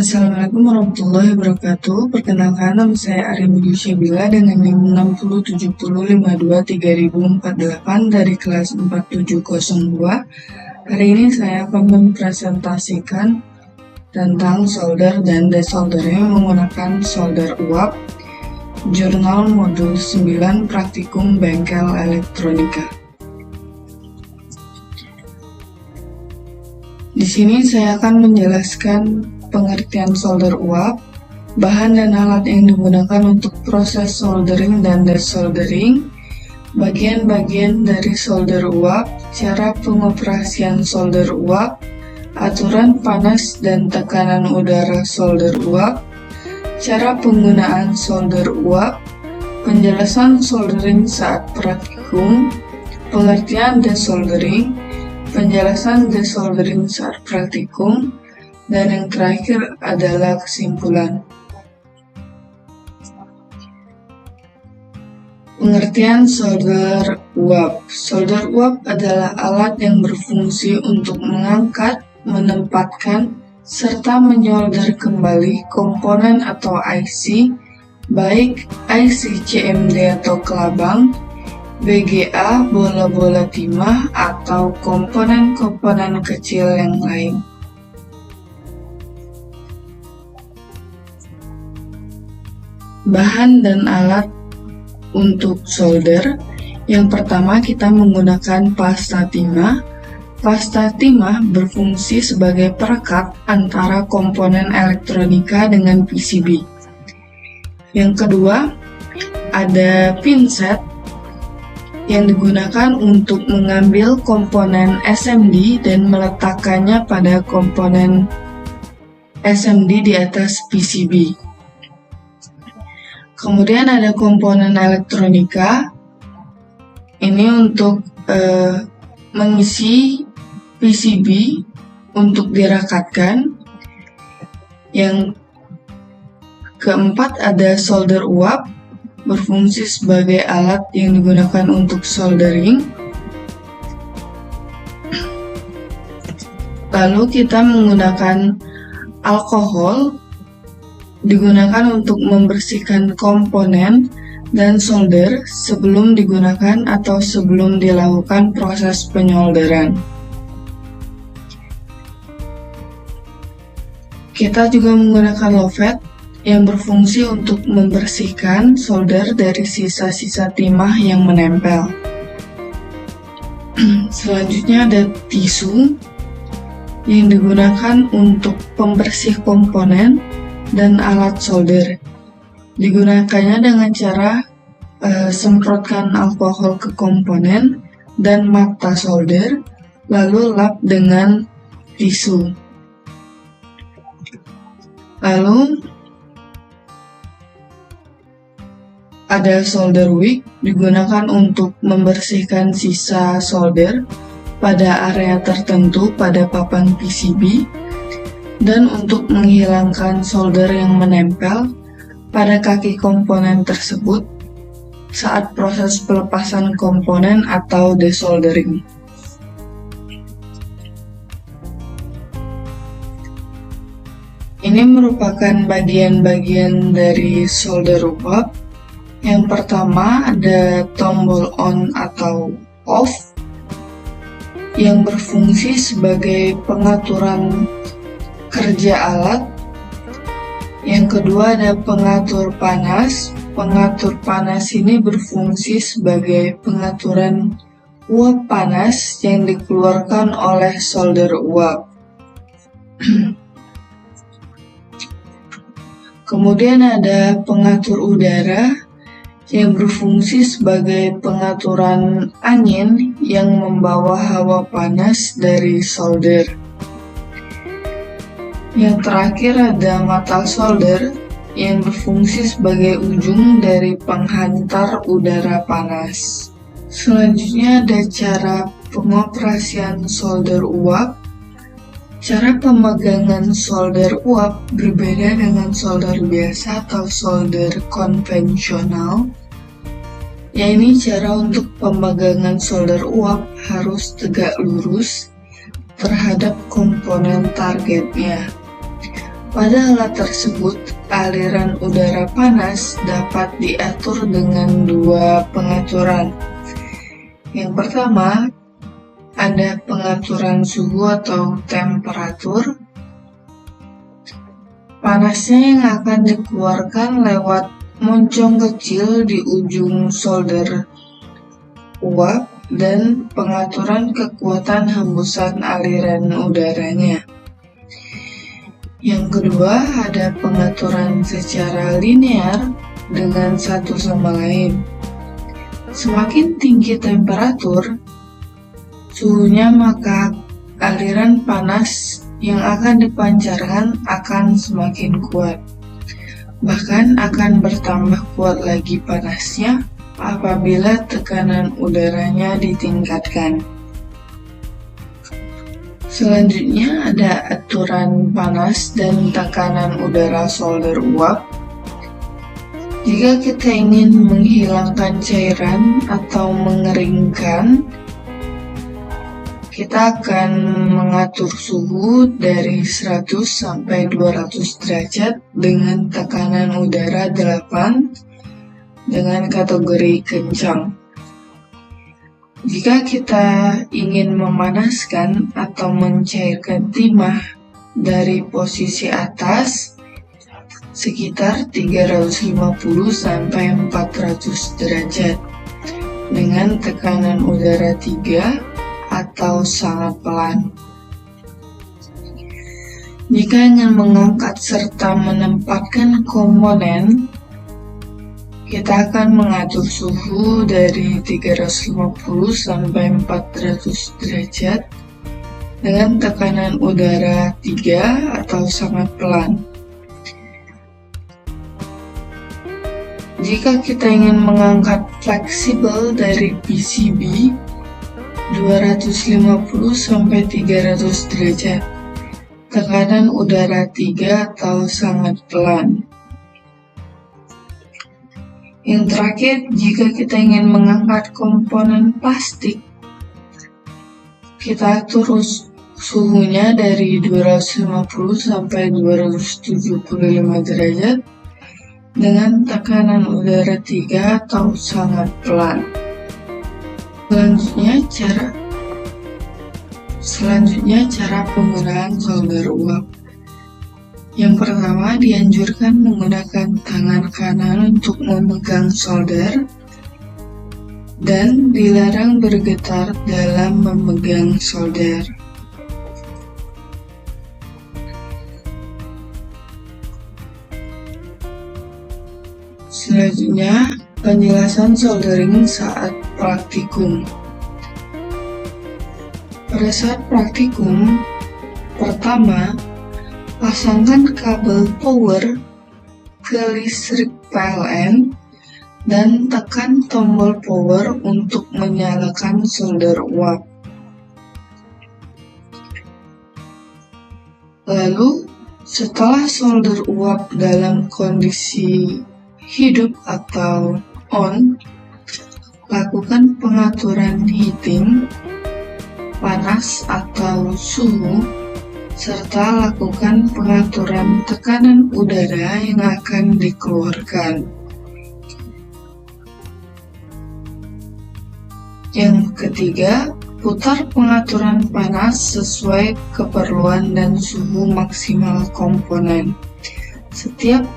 Assalamualaikum warahmatullahi wabarakatuh. Perkenalkan, nama saya Ari Budi Syabila dengan NIM 6070523048 dari kelas 4702. Hari ini saya akan mempresentasikan tentang solder dan desoldering menggunakan solder uap, jurnal modul 9 praktikum bengkel elektronika. Di sini saya akan menjelaskan pengertian solder uap, bahan dan alat yang digunakan untuk proses soldering dan desoldering, bagian-bagian dari solder uap, cara pengoperasian solder uap, aturan panas dan tekanan udara solder uap, cara penggunaan solder uap, penjelasan soldering saat praktikum, pengertian desoldering, penjelasan desoldering saat praktikum, dan yang terakhir adalah kesimpulan. Pengertian solder uap. Solder uap adalah alat yang berfungsi untuk mengangkat, menempatkan, serta menyolder kembali komponen atau IC, baik IC CMD atau kelabang, BGA, bola-bola timah, atau komponen-komponen kecil yang lain. Bahan dan alat untuk solder. Yang pertama, kita menggunakan pasta timah. Pasta timah berfungsi sebagai perekat antara komponen elektronika dengan PCB. Yang kedua, ada pinset yang digunakan untuk mengambil komponen SMD dan meletakkannya pada komponen SMD di atas PCB. Kemudian ada komponen elektronika, ini untuk mengisi PCB untuk dirakatkan. Yang keempat ada solder uap, berfungsi sebagai alat yang digunakan untuk soldering. Lalu kita menggunakan alkohol, digunakan untuk membersihkan komponen dan solder sebelum digunakan atau sebelum dilakukan proses penyolderan. Kita juga menggunakan lovet yang berfungsi untuk membersihkan solder dari sisa-sisa timah yang menempel. Selanjutnya ada tisu yang digunakan untuk pembersih komponen dan alat solder. Digunakannya dengan cara semprotkan alkohol ke komponen dan mata solder, lalu lap dengan tisu. Lalu ada solder wick, digunakan untuk membersihkan sisa solder pada area tertentu pada papan PCB, dan untuk menghilangkan solder yang menempel pada kaki komponen tersebut saat proses pelepasan komponen atau desoldering. Ini merupakan bagian-bagian dari solder uap. Yang pertama ada tombol on atau off yang berfungsi sebagai pengaturan kerja alat. Yang kedua ada pengatur panas. Pengatur panas ini berfungsi sebagai pengaturan uap panas yang dikeluarkan oleh solder uap. Kemudian ada pengatur udara yang berfungsi sebagai pengaturan angin yang membawa hawa panas dari solder. Yang terakhir ada metal solder yang berfungsi sebagai ujung dari penghantar udara panas. Selanjutnya ada cara pengoperasian solder uap. Cara pemegangan solder uap berbeda dengan solder biasa atau solder konvensional. Ini cara untuk pemegangan solder uap harus tegak lurus terhadap komponen targetnya. Pada alat tersebut, aliran udara panas dapat diatur dengan dua pengaturan. Yang pertama, ada pengaturan suhu atau temperatur. Panasnya yang akan dikeluarkan lewat moncong kecil di ujung solder uap dan pengaturan kekuatan hembusan aliran udaranya. Yang kedua, ada pengaturan secara linear dengan satu sama lain. Semakin tinggi temperatur suhunya, maka aliran panas yang akan dipancarkan akan semakin kuat. Bahkan akan bertambah kuat lagi panasnya apabila tekanan udaranya ditingkatkan. Selanjutnya ada aturan panas dan tekanan udara solder uap. Jika kita ingin menghilangkan cairan atau mengeringkan, kita akan mengatur suhu dari 100 sampai 200 derajat dengan tekanan udara 8 dengan kategori kencang. Jika kita ingin memanaskan atau mencairkan timah dari posisi atas sekitar 350 sampai 400 derajat dengan tekanan udara 3 atau sangat pelan. Jika ingin mengangkat serta menempatkan komponen, kita akan mengatur suhu dari 350 sampai 400 derajat dengan tekanan udara 3 atau sangat pelan. Jika kita ingin mengangkat fleksibel dari PCB 250 sampai 300 derajat, tekanan udara 3 atau sangat pelan. Yang terakhir, jika kita ingin mengangkat komponen plastik, kita atur suhunya dari 250 sampai 275 derajat dengan tekanan udara 3 atau sangat pelan. Selanjutnya cara penggunaan solder uap. Yang pertama, dianjurkan menggunakan tangan kanan untuk memegang solder dan dilarang bergetar dalam memegang solder. Selanjutnya, penjelasan soldering saat praktikum. Pada saat praktikum, pertama, pasangkan kabel power ke listrik PLN dan tekan tombol power untuk menyalakan solder uap. Lalu, setelah solder uap dalam kondisi hidup atau on, lakukan pengaturan heating, panas atau suhu, serta lakukan pengaturan tekanan udara yang akan dikeluarkan. Yang ketiga, putar pengaturan panas sesuai keperluan dan suhu maksimal komponen. Setiap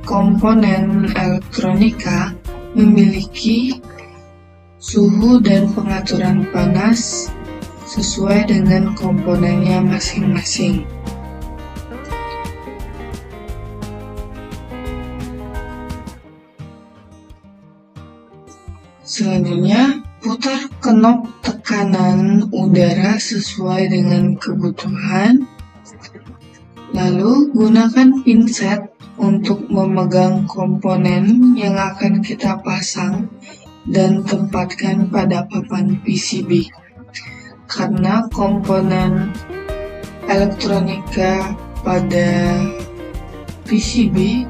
komponen elektronika memiliki suhu dan pengaturan panas sesuai dengan komponennya masing-masing. Selanjutnya, putar knob tekanan udara sesuai dengan kebutuhan. Lalu, gunakan pinset untuk memegang komponen yang akan kita pasang dan tempatkan pada papan PCB. Karena komponen elektronika pada PCB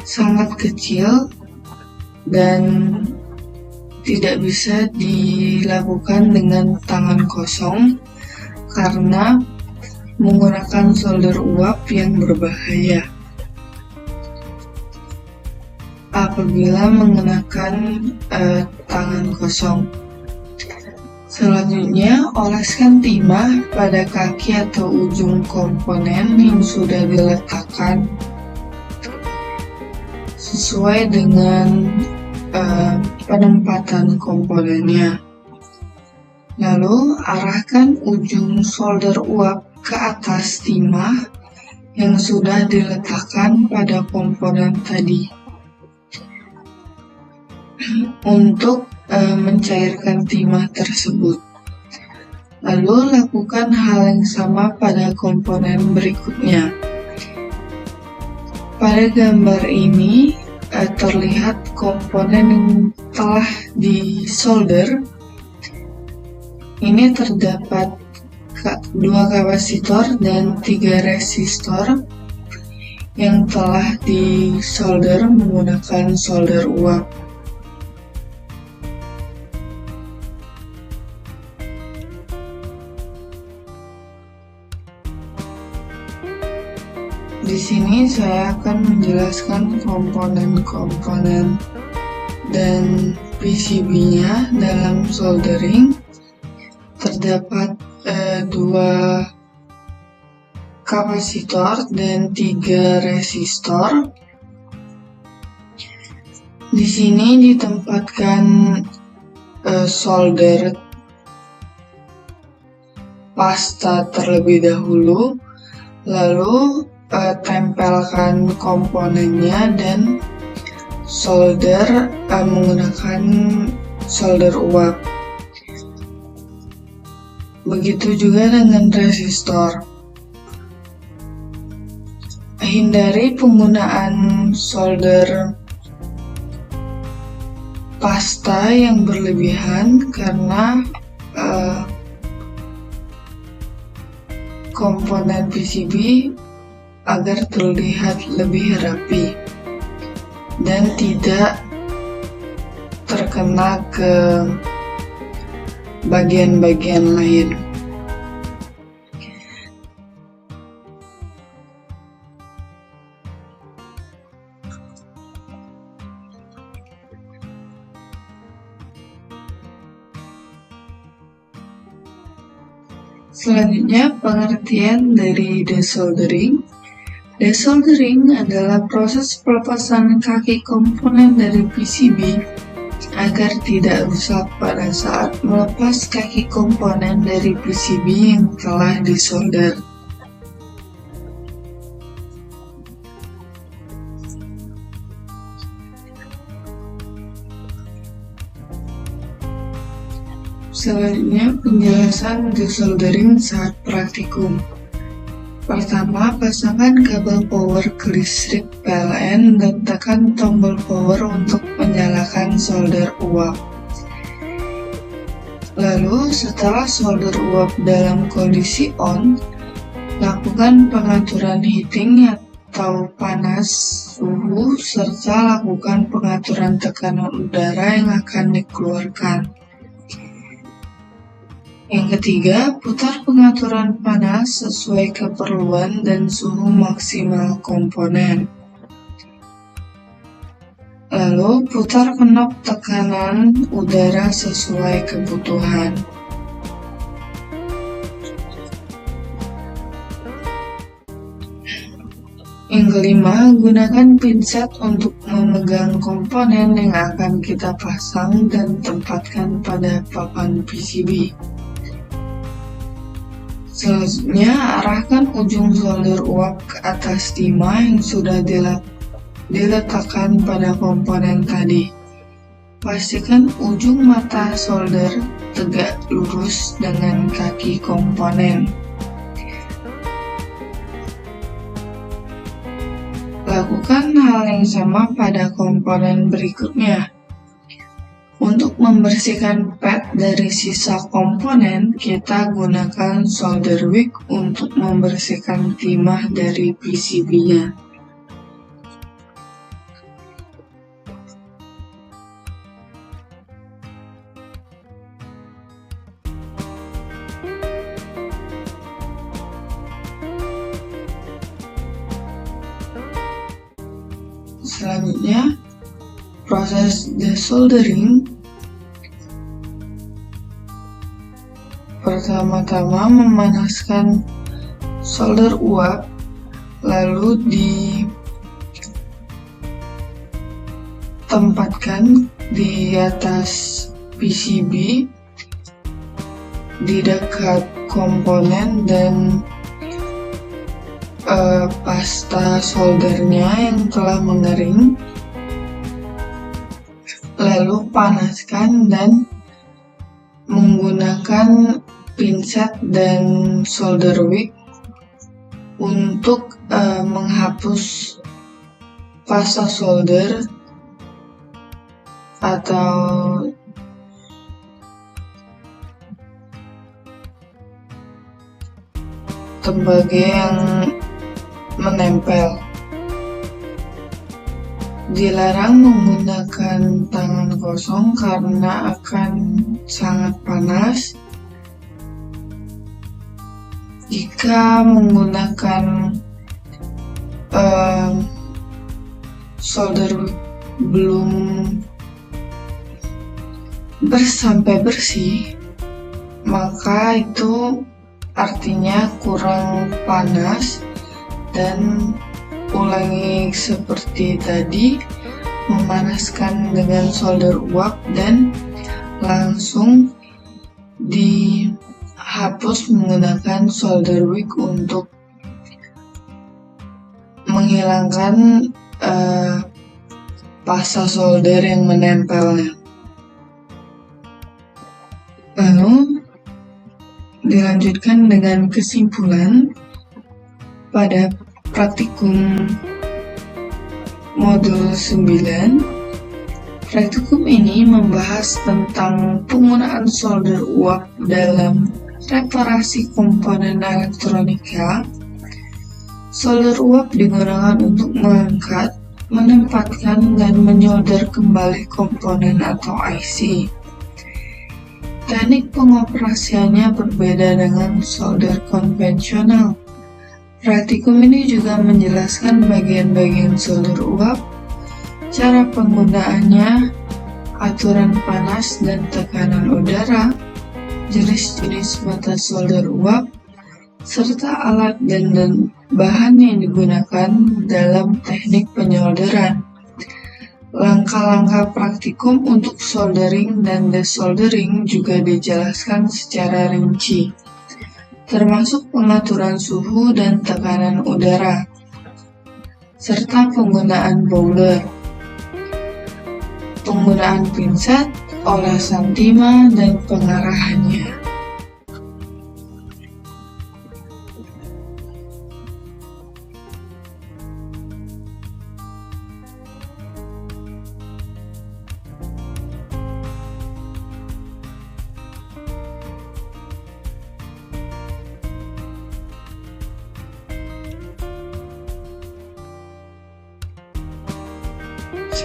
sangat kecil dan tidak bisa dilakukan dengan tangan kosong karena menggunakan solder uap yang berbahaya apabila menggunakan tangan kosong. Selanjutnya, oleskan timah pada kaki atau ujung komponen yang sudah diletakkan sesuai dengan penempatan komponennya. Lalu, arahkan ujung solder uap ke atas timah yang sudah diletakkan pada komponen tadi untuk mencairkan timah tersebut. Lalu, lakukan hal yang sama pada komponen berikutnya. Pada gambar ini terlihat komponen yang telah disolder. Ini terdapat 2 kapasitor dan 3 resistor yang telah disolder menggunakan solder uap. Di sini saya akan menjelaskan komponen-komponen dan PCB-nya dalam soldering. Terdapat 2 kapasitor dan 3 resistor. Di sini ditempatkan solder pasta terlebih dahulu, lalu tempelkan komponennya dan solder menggunakan solder uap. Begitu juga dengan resistor. Hindari penggunaan solder pasta yang berlebihan karena komponen PCB agar terlihat lebih rapi dan tidak terkena ke bagian-bagian lain. Selanjutnya, pengertian dari desoldering. Desoldering adalah proses pelepasan kaki komponen dari PCB agar tidak rusak pada saat melepas kaki komponen dari PCB yang telah disolder. Selanjutnya, penjelasan desoldering saat praktikum. Pertama, pasangkan kabel power ke listrik PLN dan tekan tombol power untuk menyalakan solder uap. Lalu, setelah solder uap dalam kondisi on, lakukan pengaturan heating atau panas suhu serta lakukan pengaturan tekanan udara yang akan dikeluarkan. Yang ketiga, putar pengaturan panas sesuai keperluan dan suhu maksimal komponen. Lalu, putar knob tekanan udara sesuai kebutuhan. Yang kelima, gunakan pinset untuk memegang komponen yang akan kita pasang dan tempatkan pada papan PCB. Selanjutnya, arahkan ujung solder uap ke atas timah yang sudah diletakkan pada komponen tadi. Pastikan ujung mata solder tegak lurus dengan kaki komponen. Lakukan hal yang sama pada komponen berikutnya. Untuk membersihkan pad dari sisa komponen, kita gunakan solder wick untuk membersihkan timah dari PCB-nya. Selanjutnya, proses desoldering. Pertama-tama memanaskan solder uap, lalu ditempatkan di atas PCB di dekat komponen dan pasta soldernya yang telah mengering, lalu panaskan dan menggunakan pinset dan solder wick untuk menghapus pasta solder atau tembaga yang menempel. Dilarang menggunakan tangan kosong karena akan sangat panas. Jika menggunakan solder belum sampai bersih, maka itu artinya kurang panas, dan ulangi seperti tadi, memanaskan dengan solder uap dan langsung dihapus menggunakan solder wick untuk menghilangkan pasta solder yang menempelnya. Lalu dilanjutkan dengan kesimpulan. Pada praktikum modul 9, praktikum ini membahas tentang penggunaan solder uap dalam reparasi komponen elektronika. Solder uap digunakan untuk mengangkat, menempatkan, dan menyolder kembali komponen atau IC. Teknik pengoperasiannya berbeda dengan solder konvensional. Praktikum ini juga menjelaskan bagian-bagian solder uap, cara penggunaannya, aturan panas dan tekanan udara, jenis-jenis mata solder uap, serta alat dan bahan yang digunakan dalam teknik penyolderan. Langkah-langkah praktikum untuk soldering dan desoldering juga dijelaskan secara rinci, termasuk pengaturan suhu dan tekanan udara, serta penggunaan bowler, penggunaan pinset, olasan timah, dan pengarahannya.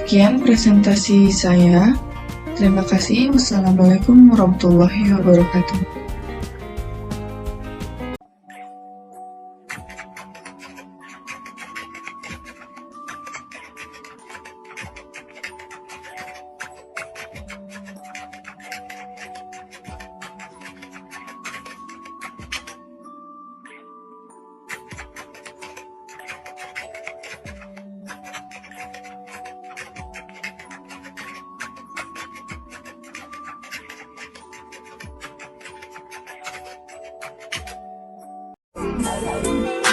Sekian presentasi saya. Terima kasih. Wassalamualaikum warahmatullahi wabarakatuh. Thank you.